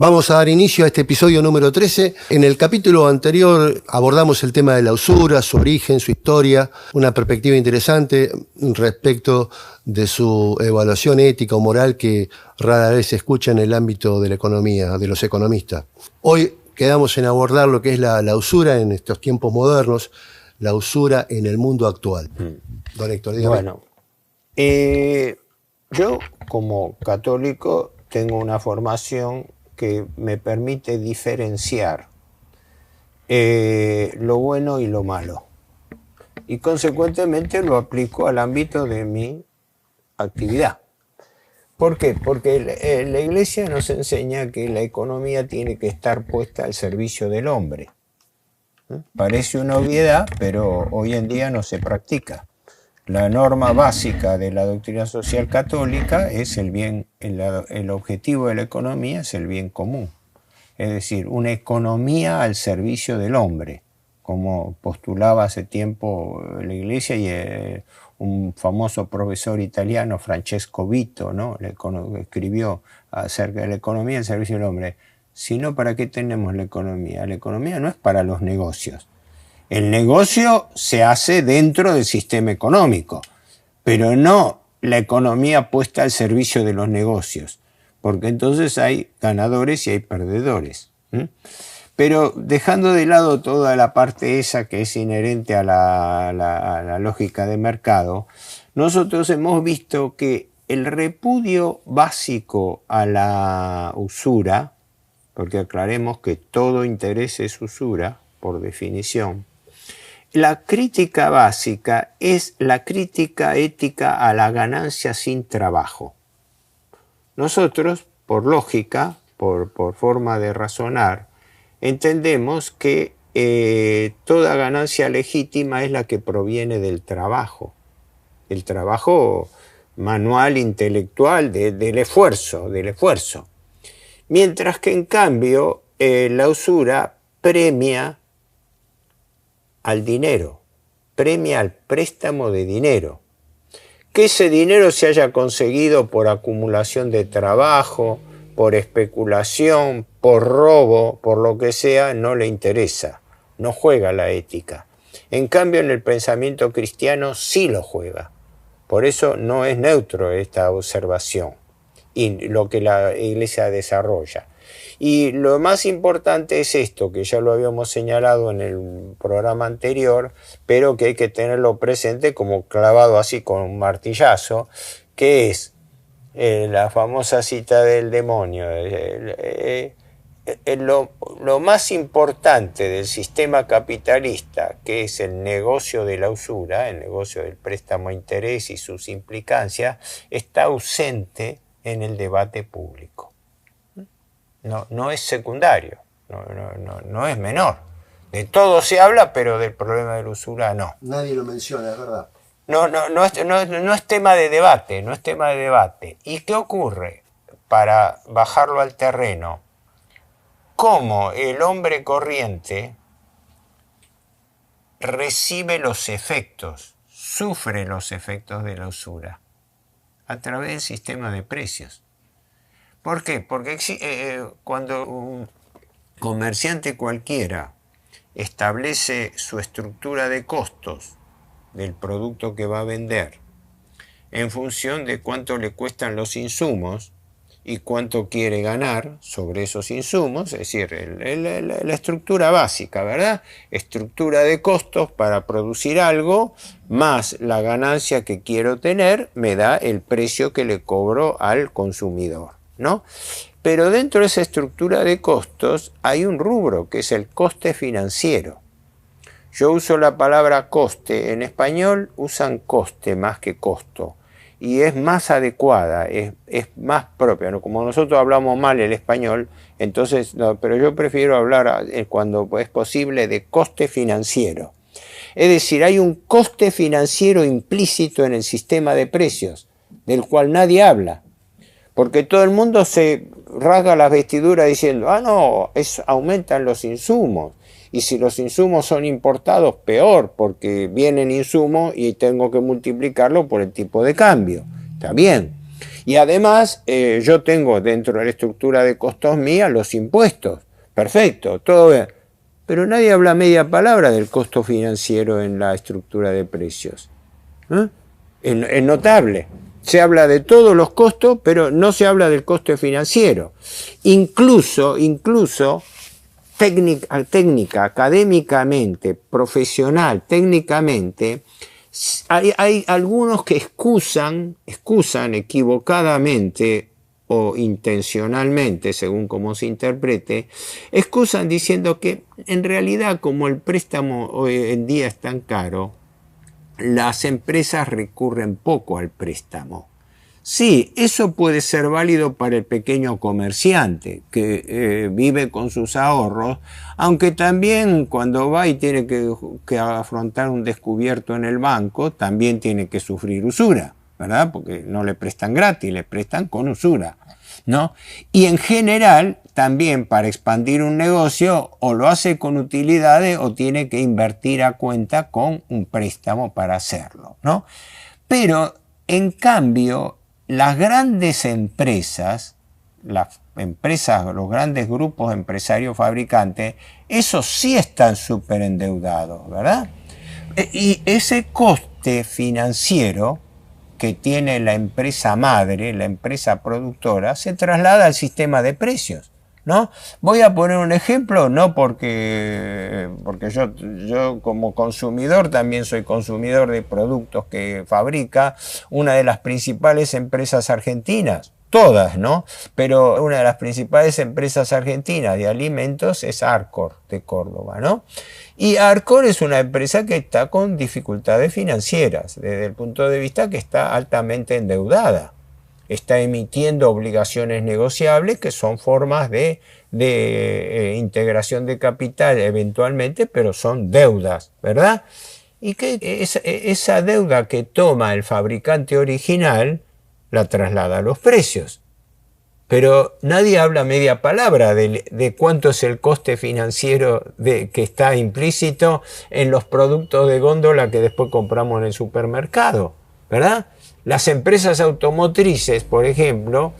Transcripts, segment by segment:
Vamos a dar inicio a este episodio número 13. En el capítulo anterior abordamos el tema de la usura, su origen, su historia, una perspectiva interesante respecto de su evaluación ética o moral que rara vez se escucha en el ámbito de la economía, de los economistas. Hoy quedamos en abordar lo que es la usura en estos tiempos modernos, la usura en el mundo actual. Don Héctor, dígame. Bueno, yo como católico tengo una formación que me permite diferenciar lo bueno y lo malo. Y consecuentemente lo aplico al ámbito de mi actividad. ¿Por qué? Porque la Iglesia nos enseña que la economía tiene que estar puesta al servicio del hombre. Parece una obviedad, pero hoy en día no se practica. La norma básica de la doctrina social católica es el bien, el objetivo de la economía es el bien común. Es decir, una economía al servicio del hombre, como postulaba hace tiempo la Iglesia y un famoso profesor italiano, Francesco Vito, ¿no? Escribió acerca de la economía al servicio del hombre. Si no, ¿para qué tenemos la economía? La economía no es para los negocios. El negocio se hace dentro del sistema económico, pero no la economía puesta al servicio de los negocios, porque entonces hay ganadores y hay perdedores. Pero dejando de lado toda la parte esa que es inherente a la lógica de mercado, nosotros hemos visto que el repudio básico a la usura, porque aclaremos que todo interés es usura, por definición, la crítica básica es la crítica ética a la ganancia sin trabajo. Nosotros, por lógica, por forma de razonar, entendemos que toda ganancia legítima es la que proviene del trabajo. El trabajo manual, intelectual, del esfuerzo. Mientras que en cambio la usura premia al dinero, premia al préstamo de dinero. Que ese dinero se haya conseguido por acumulación de trabajo, por especulación, por robo, por lo que sea, no le interesa, no juega la ética. En cambio, en el pensamiento cristiano sí lo juega. Por eso no es neutro esta observación y lo que la Iglesia desarrolla. Y lo más importante es esto, que ya lo habíamos señalado en el programa anterior, pero que hay que tenerlo presente como clavado así con un martillazo, que es la famosa cita del demonio. Lo más importante del sistema capitalista, que es el negocio de la usura, el negocio del préstamo a interés y sus implicancias, está ausente en el debate público. No es secundario, no es menor. De todo se habla, pero del problema de la usura no. Nadie lo menciona, es verdad. No es tema de debate, no es tema de debate. ¿Y qué ocurre? Para bajarlo al terreno, ¿cómo el hombre corriente recibe los efectos, sufre los efectos de la usura? A través del sistema de precios. ¿Por qué? Porque cuando un comerciante cualquiera establece su estructura de costos del producto que va a vender en función de cuánto le cuestan los insumos y cuánto quiere ganar sobre esos insumos, es decir, la estructura básica, ¿verdad? Estructura de costos para producir algo, más la ganancia que quiero tener, me da el precio que le cobro al consumidor, ¿no? Pero dentro de esa estructura de costos hay un rubro que es el coste financiero. Yo uso la palabra coste, en español usan coste más que costo y es más adecuada, es más propia, ¿no? Como nosotros hablamos mal el español, entonces, no, pero yo prefiero hablar cuando es posible de coste financiero. Es decir, hay un coste financiero implícito en el sistema de precios, del cual nadie habla. Porque todo el mundo se rasga las vestiduras diciendo, aumentan los insumos. Y si los insumos son importados, peor, porque vienen insumos y tengo que multiplicarlo por el tipo de cambio. Está bien. Y además yo tengo dentro de la estructura de costos mía los impuestos. Perfecto, todo bien. Pero nadie habla media palabra del costo financiero en la estructura de precios. Es notable. Se habla de todos los costos, pero no se habla del costo financiero. Incluso técnica, académicamente, profesional, técnicamente, hay algunos que excusan equivocadamente o intencionalmente, según cómo se interprete, excusan diciendo que en realidad como el préstamo hoy en día es tan caro, las empresas recurren poco al préstamo. Sí, eso puede ser válido para el pequeño comerciante que vive con sus ahorros, aunque también cuando va y tiene que afrontar un descubierto en el banco, también tiene que sufrir usura, ¿verdad? Porque no le prestan gratis, le prestan con usura, ¿no? Y en general, también para expandir un negocio, o lo hace con utilidades o tiene que invertir a cuenta con un préstamo para hacerlo, ¿no? Pero, en cambio, las grandes empresas, los grandes grupos empresarios fabricantes, esos sí están súper endeudados, ¿verdad? Y ese coste financiero que tiene la empresa madre, la empresa productora, se traslada al sistema de precios, ¿no? Voy a poner un ejemplo, no porque yo como consumidor también soy consumidor de productos que fabrica una de las principales empresas argentinas, todas, ¿no? Pero una de las principales empresas argentinas de alimentos es Arcor de Córdoba, ¿no? Y Arcor es una empresa que está con dificultades financieras, desde el punto de vista que está altamente endeudada. Está emitiendo obligaciones negociables que son formas de integración de capital eventualmente, pero son deudas, ¿verdad? Y que esa deuda que toma el fabricante original la traslada a los precios. Pero nadie habla media palabra de cuánto es el coste financiero que está implícito en los productos de góndola que después compramos en el supermercado, ¿verdad? Las empresas automotrices, por ejemplo,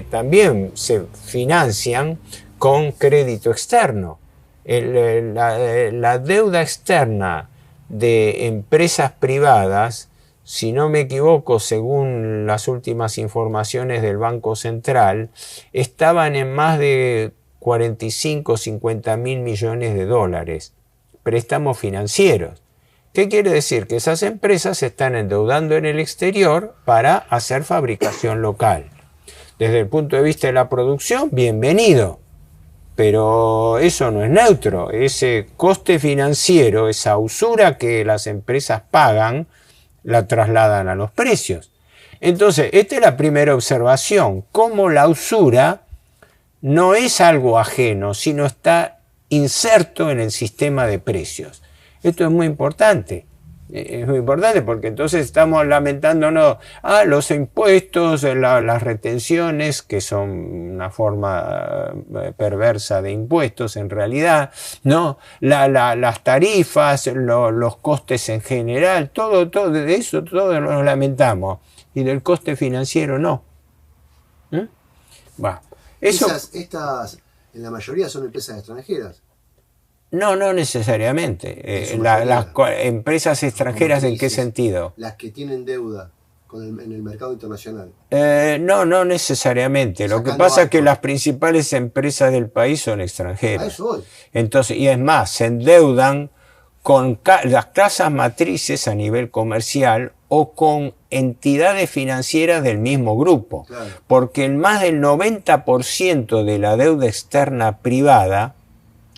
también se financian con crédito externo. La deuda externa de empresas privadas, si no me equivoco, según las últimas informaciones del Banco Central, estaban en más de 45 o 50 mil millones de dólares, préstamos financieros. ¿Qué quiere decir? Que esas empresas se están endeudando en el exterior para hacer fabricación local. Desde el punto de vista de la producción, bienvenido. Pero eso no es neutro. Ese coste financiero, esa usura que las empresas pagan, la trasladan a los precios. Entonces, esta es la primera observación. Cómo la usura no es algo ajeno, sino está inserto en el sistema de precios. Esto es muy importante. Es muy importante porque entonces estamos lamentándonos los impuestos, las retenciones, que son una forma perversa de impuestos en realidad, ¿no? Las tarifas, los costes en general, todo de eso, todo lo lamentamos. Y del coste financiero no. Bueno, eso... Estas, en la mayoría, son empresas extranjeras. No necesariamente. Las empresas extranjeras, ¿en qué sentido? Las que tienen deuda en el mercado internacional. No necesariamente. Lo que pasa es que las principales empresas del país son extranjeras. A eso voy. Entonces, y es más, se endeudan con las casas matrices a nivel comercial o con entidades financieras del mismo grupo. Claro. Porque más del 90% de la deuda externa privada,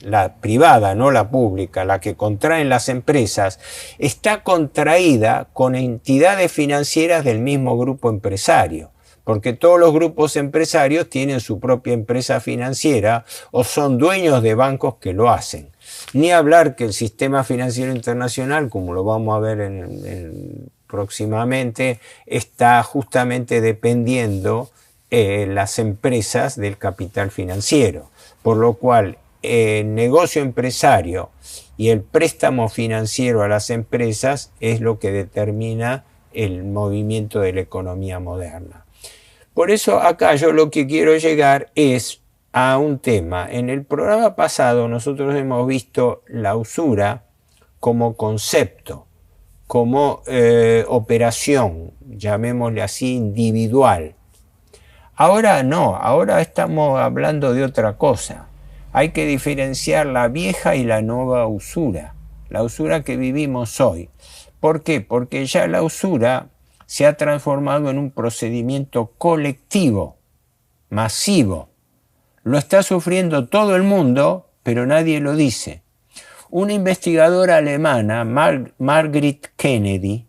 la privada, no la pública, la que contraen las empresas, está contraída con entidades financieras del mismo grupo empresario. Porque todos los grupos empresarios tienen su propia empresa financiera o son dueños de bancos que lo hacen. Ni hablar que el sistema financiero internacional, como lo vamos a ver próximamente, está justamente dependiendo las empresas del capital financiero. Por lo cual, el negocio empresario y el préstamo financiero a las empresas es lo que determina el movimiento de la economía moderna. Por eso acá yo lo que quiero llegar es a un tema. En el programa pasado nosotros hemos visto la usura como concepto, como operación, llamémosle así, individual. Ahora no, ahora estamos hablando de otra cosa. Hay que diferenciar la vieja y la nueva usura, la usura que vivimos hoy. ¿Por qué? Porque ya la usura se ha transformado en un procedimiento colectivo, masivo. Lo está sufriendo todo el mundo, pero nadie lo dice. Una investigadora alemana, Margaret Kennedy,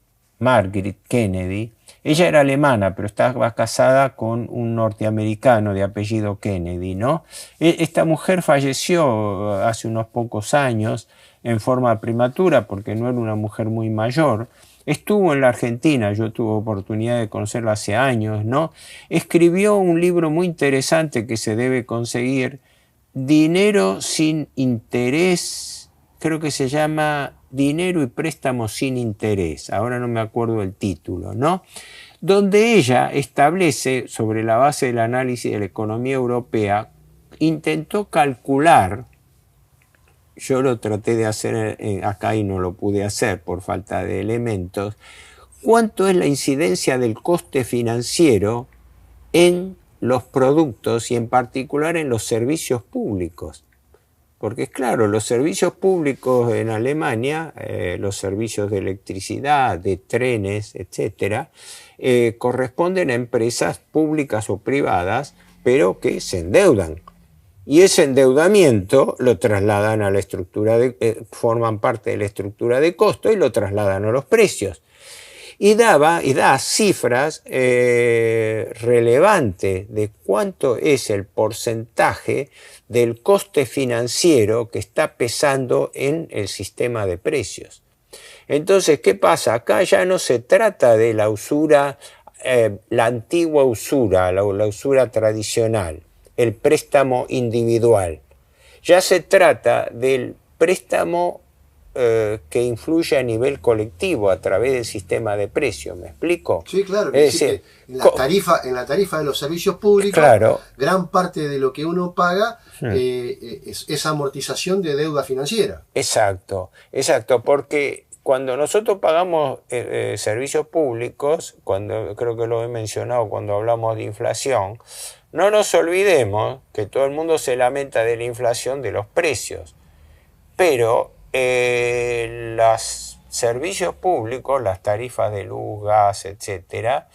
ella era alemana, pero estaba casada con un norteamericano de apellido Kennedy, ¿no? Esta mujer falleció hace unos pocos años en forma prematura porque no era una mujer muy mayor. Estuvo en la Argentina, yo tuve oportunidad de conocerla hace años, ¿no? Escribió un libro muy interesante que se debe conseguir, Dinero sin interés, creo que se llama Dinero y préstamos sin interés, ahora no me acuerdo el título, ¿no? Donde ella establece, sobre la base del análisis de la economía europea, intentó calcular, yo lo traté de hacer acá y no lo pude hacer por falta de elementos, cuánto es la incidencia del coste financiero en los productos y en particular en los servicios públicos. Porque es claro, los servicios públicos en Alemania, los servicios de electricidad, de trenes, etcétera, corresponden a empresas públicas o privadas, pero que se endeudan. Y ese endeudamiento lo trasladan a la estructura forman parte de la estructura de costo y lo trasladan a los precios. Y da cifras relevantes de cuánto es el porcentaje del coste financiero que está pesando en el sistema de precios. Entonces, ¿qué pasa? Acá ya no se trata de la usura, la antigua usura, la usura tradicional, el préstamo individual. Ya se trata del préstamo que influye a nivel colectivo a través del sistema de precios. ¿Me explico? Sí, claro. Es decir, en la tarifa de los servicios públicos, claro, gran parte de lo que uno paga es amortización de deuda financiera. Exacto, porque cuando nosotros pagamos servicios públicos, creo que lo he mencionado cuando hablamos de inflación, no nos olvidemos que todo el mundo se lamenta de la inflación de los precios, pero los servicios públicos, las tarifas de luz, gas, etcétera,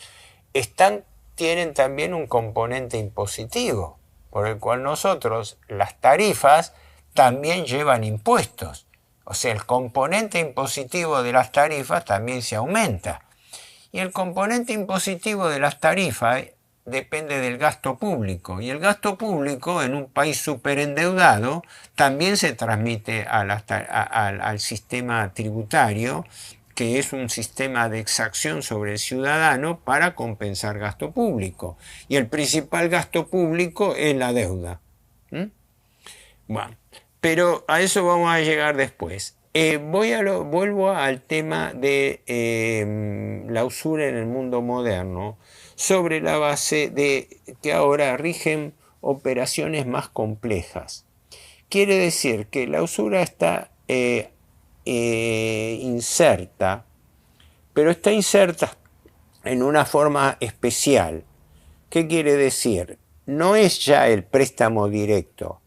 tienen también un componente impositivo, por el cual nosotros, las tarifas, también llevan impuestos. O sea, el componente impositivo de las tarifas también se aumenta. Y el componente impositivo de las tarifas depende del gasto público. Y el gasto público en un país superendeudado también se transmite al sistema tributario, que es un sistema de exacción sobre el ciudadano para compensar gasto público. Y el principal gasto público es la deuda. Bueno, pero a eso vamos a llegar después. Vuelvo al tema de la usura en el mundo moderno, sobre la base de que ahora rigen operaciones más complejas. Quiere decir que la usura está inserta, pero está inserta en una forma especial. ¿Qué quiere decir? No es ya el préstamo directo,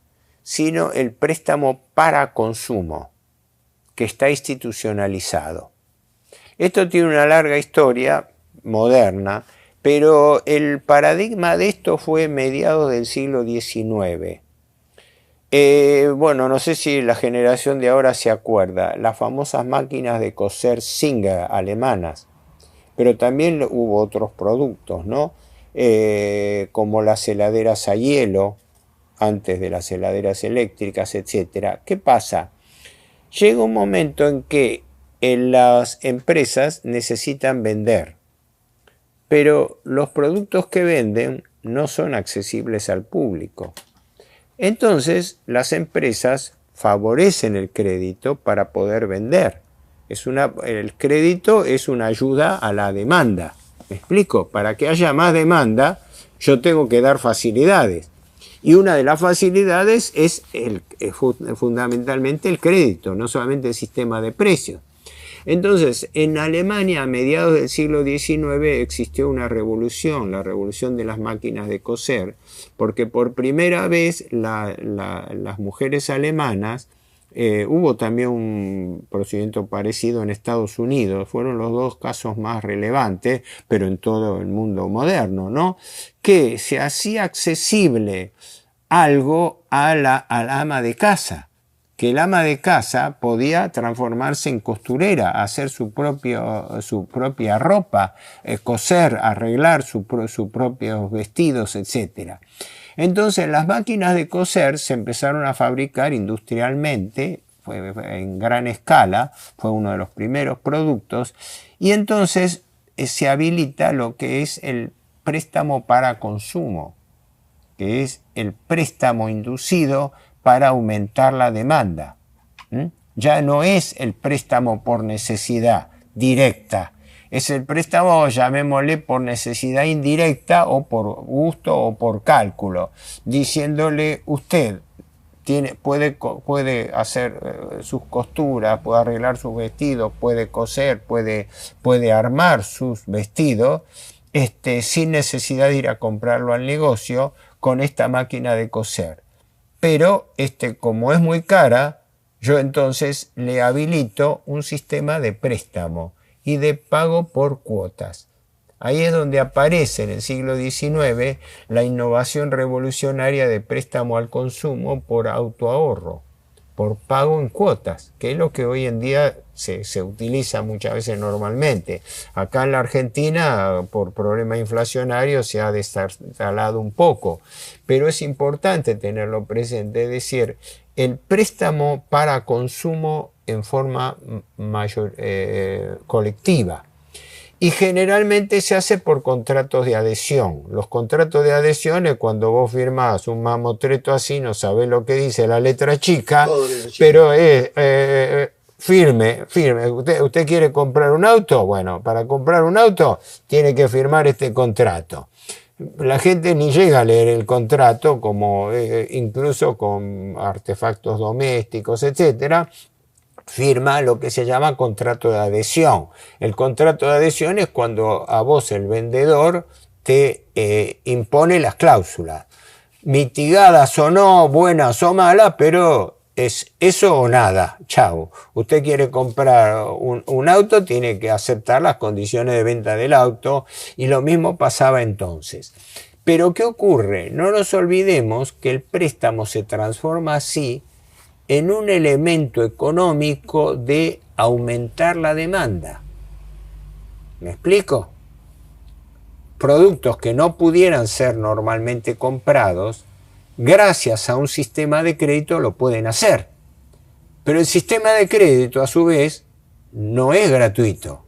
sino el préstamo para consumo, que está institucionalizado. Esto tiene una larga historia moderna, pero el paradigma de esto fue mediados del siglo XIX. Bueno, no sé si la generación de ahora se acuerda, las famosas máquinas de coser Singer alemanas, pero también hubo otros productos, ¿no? Como las heladeras a hielo, antes de las heladeras eléctricas, etc. ¿Qué pasa? Llega un momento en que las empresas necesitan vender, pero los productos que venden no son accesibles al público. Entonces, las empresas favorecen el crédito para poder vender, El crédito es una ayuda a la demanda. ¿Me explico? Para que haya más demanda, yo tengo que dar facilidades. Y una de las facilidades es fundamentalmente el crédito, no solamente el sistema de precios. Entonces, en Alemania, a mediados del siglo XIX, existió una revolución, la revolución de las máquinas de coser, porque por primera vez las mujeres alemanas, hubo también un procedimiento parecido en Estados Unidos, fueron los dos casos más relevantes, pero en todo el mundo moderno, ¿no? Que se hacía accesible algo a la ama de casa, que el ama de casa podía transformarse en costurera, hacer su propia ropa, coser, arreglar sus propios vestidos, etc. Entonces las máquinas de coser se empezaron a fabricar industrialmente, en gran escala, fue uno de los primeros productos, y entonces se habilita lo que es el préstamo para consumo, que es el préstamo inducido para aumentar la demanda. Ya no es el préstamo por necesidad directa, es el préstamo, llamémosle, por necesidad indirecta o por gusto o por cálculo, diciéndole usted puede hacer sus costuras, puede arreglar sus vestidos, puede coser, puede armar sus vestidos sin necesidad de ir a comprarlo al negocio con esta máquina de coser. Pero como es muy cara, yo entonces le habilito un sistema de préstamo y de pago por cuotas. Ahí es donde aparece en el siglo XIX la innovación revolucionaria de préstamo al consumo por autoahorro, por pago en cuotas, que es lo que hoy en día se utiliza muchas veces normalmente. Acá en la Argentina, por problemas inflacionarios, se ha desinstalado un poco, pero es importante tenerlo presente, es decir, el préstamo para consumo en forma colectiva. Y generalmente se hace por contratos de adhesión. Los contratos de adhesión es cuando vos firmás un mamotreto así, no sabés lo que dice la letra chica, pero es firme. ¿Usted quiere comprar un auto? Bueno, para comprar un auto tiene que firmar este contrato. La gente ni llega a leer el contrato, como incluso con artefactos domésticos, etcétera. Firma lo que se llama contrato de adhesión. El contrato de adhesión es cuando a vos, el vendedor, te impone las cláusulas, mitigadas o no, buenas o malas, pero es eso o nada. Chau. Usted quiere comprar un auto, tiene que aceptar las condiciones de venta del auto, y lo mismo pasaba entonces. Pero ¿qué ocurre? No nos olvidemos que el préstamo se transforma así en un elemento económico de aumentar la demanda. ¿Me explico? Productos que no pudieran ser normalmente comprados, gracias a un sistema de crédito lo pueden hacer. Pero el sistema de crédito, a su vez, no es gratuito.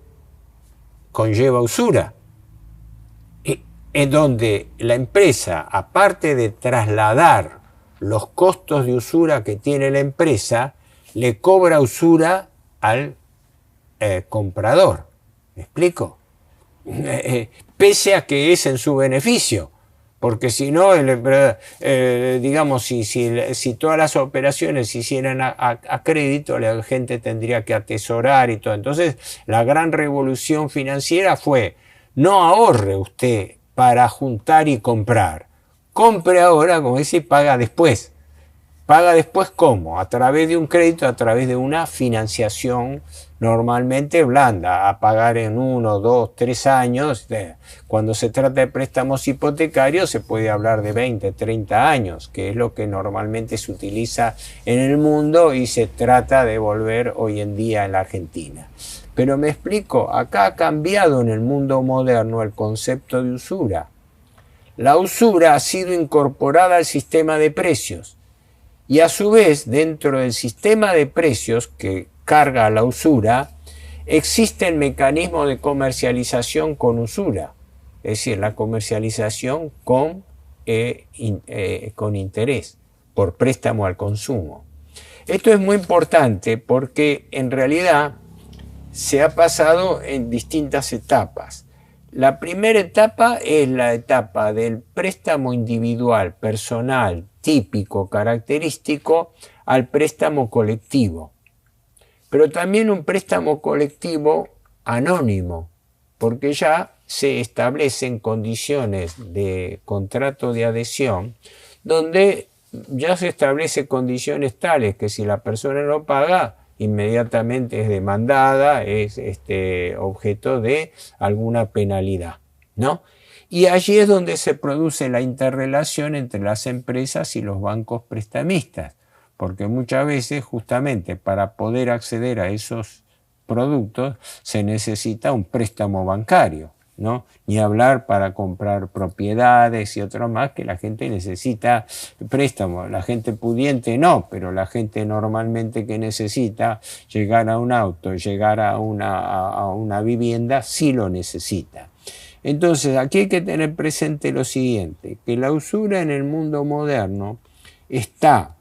Conlleva usura. En donde la empresa, aparte de trasladar los costos de usura que tiene la empresa, le cobra usura al comprador. ¿Me explico? Pese a que es en su beneficio, porque si no, digamos, si todas las operaciones se hicieran a crédito, la gente tendría que atesorar y todo. Entonces, la gran revolución financiera fue: no ahorre usted para juntar y comprar. Compre ahora, como dice, paga después. ¿Paga después cómo? A través de un crédito, a través de una financiación normalmente blanda, a pagar en 1, 2, 3 años. Cuando se trata de préstamos hipotecarios se puede hablar de 20, 30 años, que es lo que normalmente se utiliza en el mundo y se trata de volver hoy en día en la Argentina. Pero me explico, acá ha cambiado en el mundo moderno el concepto de usura. La usura ha sido incorporada al sistema de precios y a su vez dentro del sistema de precios que carga la usura existe el mecanismo de comercialización con usura, es decir, la comercialización con interés por préstamo al consumo. Esto es muy importante porque en realidad se ha pasado en distintas etapas. La primera etapa es la etapa del préstamo individual, personal, típico, característico, al préstamo colectivo. Pero también un préstamo colectivo anónimo, porque ya se establecen condiciones de contrato de adhesión donde ya se establece condiciones tales que si la persona no paga, inmediatamente es demandada, es objeto de alguna penalidad, ¿no? Y allí es donde se produce la interrelación entre las empresas y los bancos prestamistas, porque muchas veces justamente para poder acceder a esos productos se necesita un préstamo bancario, ¿no? Ni hablar para comprar propiedades y otro más, que la gente necesita préstamo. La gente pudiente no, pero la gente normalmente que necesita llegar a un auto, llegar a una vivienda, sí lo necesita. Entonces aquí hay que tener presente lo siguiente, que la usura en el mundo moderno está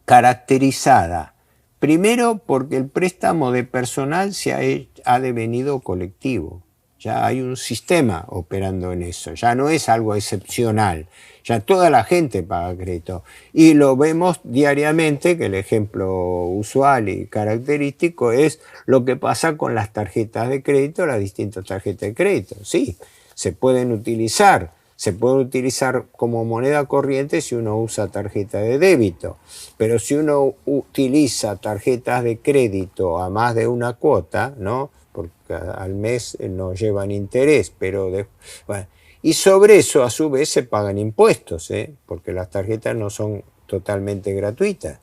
caracterizada primero porque el préstamo de personal ha devenido colectivo. Ya hay un sistema operando en eso, ya no es algo excepcional, ya toda la gente paga crédito. Y lo vemos diariamente, que el ejemplo usual y característico es lo que pasa con las tarjetas de crédito, las distintas tarjetas de crédito. Sí, se pueden utilizar como moneda corriente si uno usa tarjeta de débito, pero si uno utiliza tarjetas de crédito a más de una cuota, ¿no? Porque al mes no llevan interés, pero bueno, y sobre eso a su vez se pagan impuestos, porque las tarjetas no son totalmente gratuitas,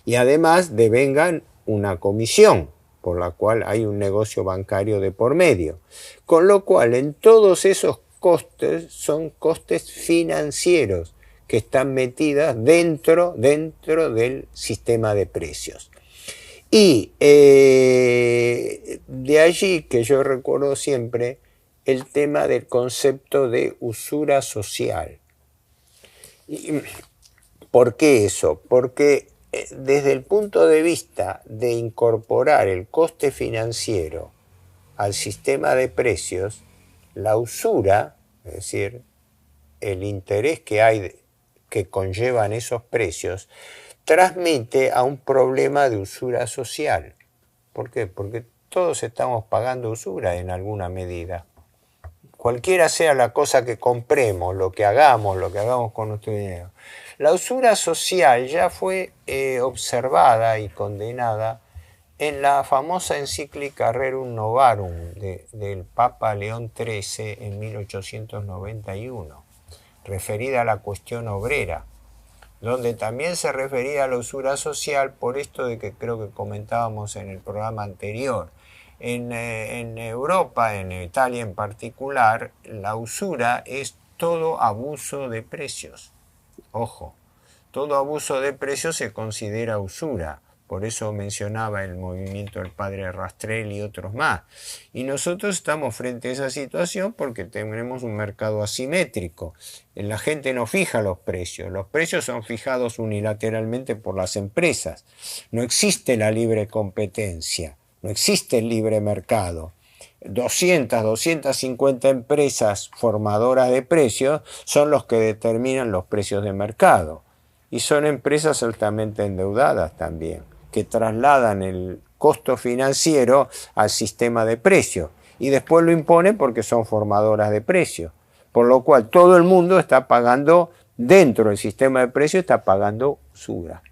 y además devengan una comisión, por la cual hay un negocio bancario de por medio, con lo cual en todos esos costes son costes financieros que están metidas dentro del sistema de precios. Y de allí que yo recuerdo siempre el tema del concepto de usura social. ¿Por qué eso? Porque desde el punto de vista de incorporar el coste financiero al sistema de precios, la usura, es decir, el interés que conllevan esos precios, transmite a un problema de usura social. ¿Por qué? Porque todos estamos pagando usura en alguna medida. Cualquiera sea la cosa que compremos, lo que hagamos con nuestro dinero. La usura social ya fue observada y condenada en la famosa encíclica Rerum Novarum del Papa León XIII en 1891, referida a la cuestión obrera, donde también se refería a la usura social por esto de que creo que comentábamos en el programa anterior. En Europa, en Italia en particular, la usura es todo abuso de precios. Ojo, todo abuso de precios se considera usura. Por eso mencionaba el movimiento del padre Rastrell y otros más. Y nosotros estamos frente a esa situación porque tenemos un mercado asimétrico. La gente no fija los precios son fijados unilateralmente por las empresas. No existe la libre competencia, no existe el libre mercado. 250 empresas formadoras de precios son los que determinan los precios de mercado. Y son empresas altamente endeudadas también, que trasladan el costo financiero al sistema de precios y después lo imponen porque son formadoras de precios, por lo cual todo el mundo está pagando, dentro del sistema de precios está pagando usura.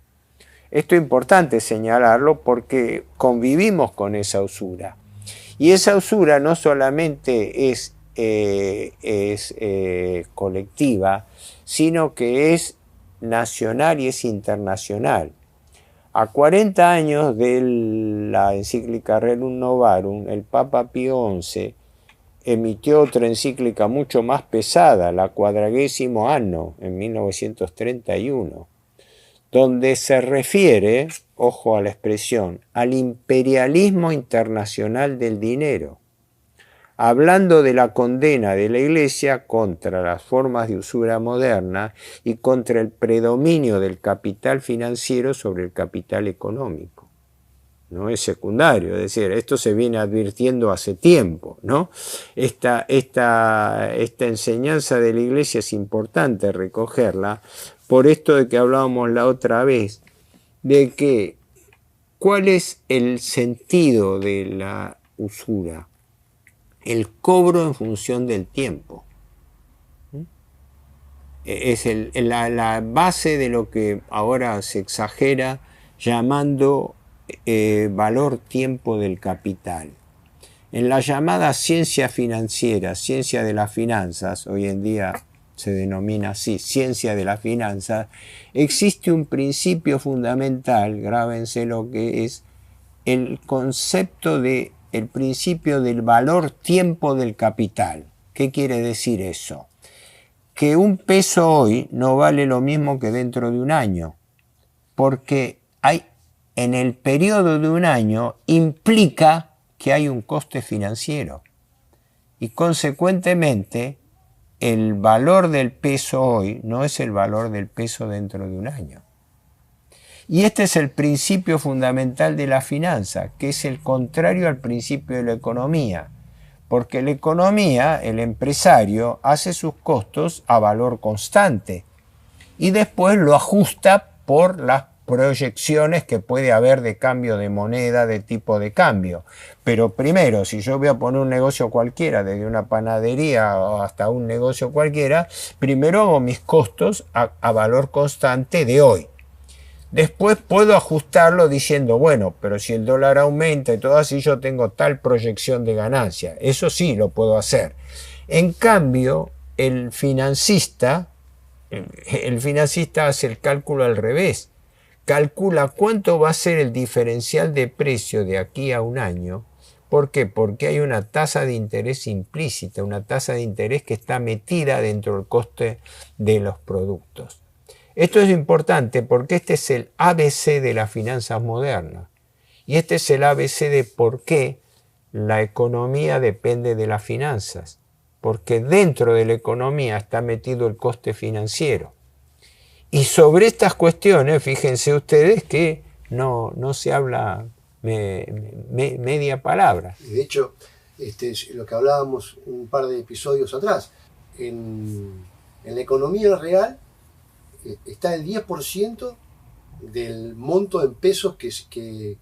Esto es importante señalarlo porque convivimos con esa usura, y esa usura no solamente es colectiva, sino que es nacional y es internacional. A 40 años de la encíclica Rerum Novarum, el Papa Pío XI emitió otra encíclica mucho más pesada, la 40º Anno, en 1931, donde se refiere, ojo a la expresión, al imperialismo internacional del dinero, hablando de la condena de la Iglesia contra las formas de usura moderna y contra el predominio del capital financiero sobre el capital económico. no es secundario, es decir, esto se viene advirtiendo hace tiempo, ¿no? Esta enseñanza de la Iglesia es importante recogerla por esto de que hablábamos la otra vez, de que ¿cuál es el sentido de la usura? El cobro en función del tiempo. Es la base de lo que ahora se exagera llamando valor tiempo del capital. En la llamada ciencia financiera, ciencia de las finanzas, hoy en día se denomina así, ciencia de las finanzas, existe un principio fundamental, grábense lo que es el concepto de el principio del valor tiempo del capital. ¿Qué quiere decir eso? Que un peso hoy no vale lo mismo que dentro de un año, porque en el periodo de un año implica que hay un coste financiero y consecuentemente el valor del peso hoy no es el valor del peso dentro de un año. Y este es el principio fundamental de la finanza, que es el contrario al principio de la economía, porque la economía, el empresario, hace sus costos a valor constante y después lo ajusta por las proyecciones que puede haber de cambio de moneda, de tipo de cambio. Pero primero, si yo voy a poner un negocio cualquiera, desde una panadería hasta un negocio cualquiera, primero hago mis costos a valor constante de hoy. Después puedo ajustarlo diciendo, bueno, pero si el dólar aumenta y todo así, yo tengo tal proyección de ganancia. Eso sí lo puedo hacer. En cambio, el financista hace el cálculo al revés. Calcula cuánto va a ser el diferencial de precio de aquí a un año. ¿Por qué? Porque hay una tasa de interés implícita, una tasa de interés que está metida dentro del coste de los productos. Esto es importante porque este es el ABC de las finanzas modernas. Y este es el ABC de por qué la economía depende de las finanzas. Porque dentro de la economía está metido el coste financiero. Y sobre estas cuestiones, fíjense ustedes que no se habla media palabra. De hecho, lo que hablábamos un par de episodios atrás, en la economía real está el 10% del monto en pesos que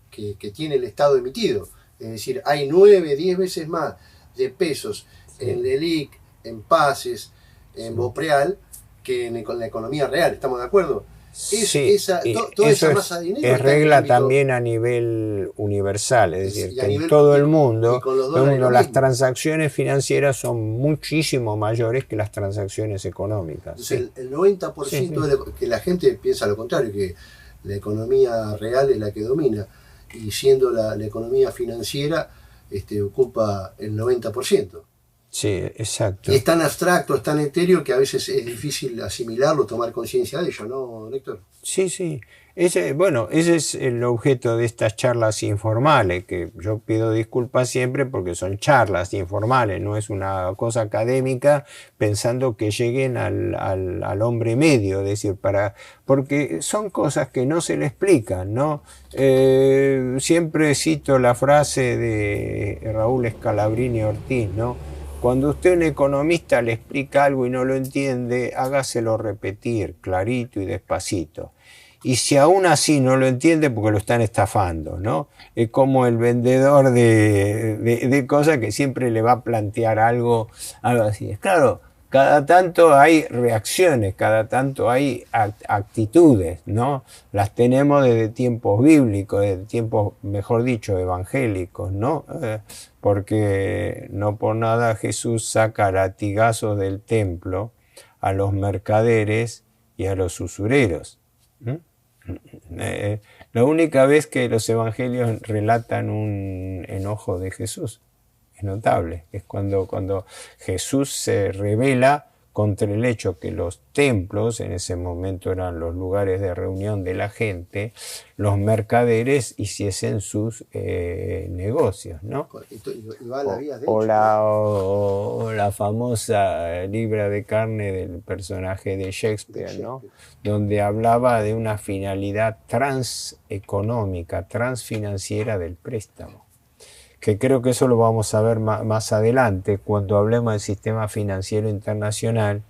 tiene el Estado emitido. Es decir, hay 9, 10 veces más de pesos en LELIQ, en PASES, en BOPREAL, que en la economía real. ¿Estamos de acuerdo? Toda esa masa de dinero es regla también a nivel universal, es decir, que en todo el mundo, las transacciones financieras son muchísimo mayores que las transacciones económicas. Entonces, el 90% que la gente piensa lo contrario, que la economía real es la que domina, y siendo la economía financiera ocupa el 90%. Sí, exacto. Y es tan abstracto, es tan etéreo que a veces es difícil asimilarlo, tomar conciencia de ello, ¿no, Héctor? Sí. Ese es el objeto de estas charlas informales, que yo pido disculpas siempre porque son charlas informales, no es una cosa académica pensando que lleguen al hombre medio, es decir, porque son cosas que no se le explican, ¿no? Siempre cito la frase de Raúl Scalabrini Ortiz, ¿no? Cuando usted, un economista, le explica algo y no lo entiende, hágaselo repetir clarito y despacito. Y si aún así no lo entiende, porque lo están estafando, ¿no? Es como el vendedor de cosas que siempre le va a plantear algo así. Claro, cada tanto hay reacciones, cada tanto hay actitudes, ¿no? Las tenemos desde tiempos bíblicos, desde tiempos, mejor dicho, evangélicos, ¿no? Porque no por nada Jesús saca latigazos del templo a los mercaderes y a los usureros. La única vez que los evangelios relatan un enojo de Jesús es notable, es cuando Jesús se revela contra el hecho que los templos, en ese momento eran los lugares de reunión de la gente, los mercaderes hiciesen sus negocios, ¿no? O la famosa libra de carne del personaje de Shakespeare, ¿no? Donde hablaba de una finalidad transeconómica, transfinanciera del préstamo. Que creo que eso lo vamos a ver más adelante cuando hablemos del sistema financiero internacional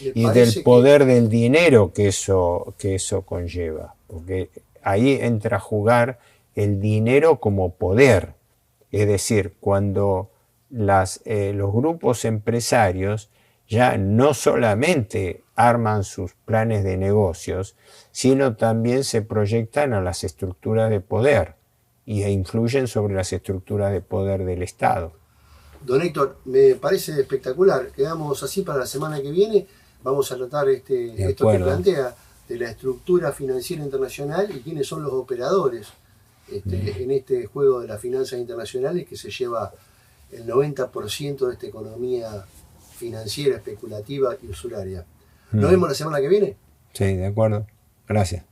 y del poder del dinero que eso conlleva. Porque ahí entra a jugar el dinero como poder. Es decir, cuando los grupos empresarios ya no solamente arman sus planes de negocios, sino también se proyectan a las estructuras de poder e influyen sobre las estructuras de poder del Estado. Don Héctor, me parece espectacular. Quedamos así para la semana que viene. Vamos a tratar esto que plantea de la estructura financiera internacional y quiénes son los operadores en este juego de las finanzas internacionales que se lleva el 90% de esta economía financiera, especulativa y usuraria. ¿Nos vemos la semana que viene? Sí, de acuerdo. Gracias.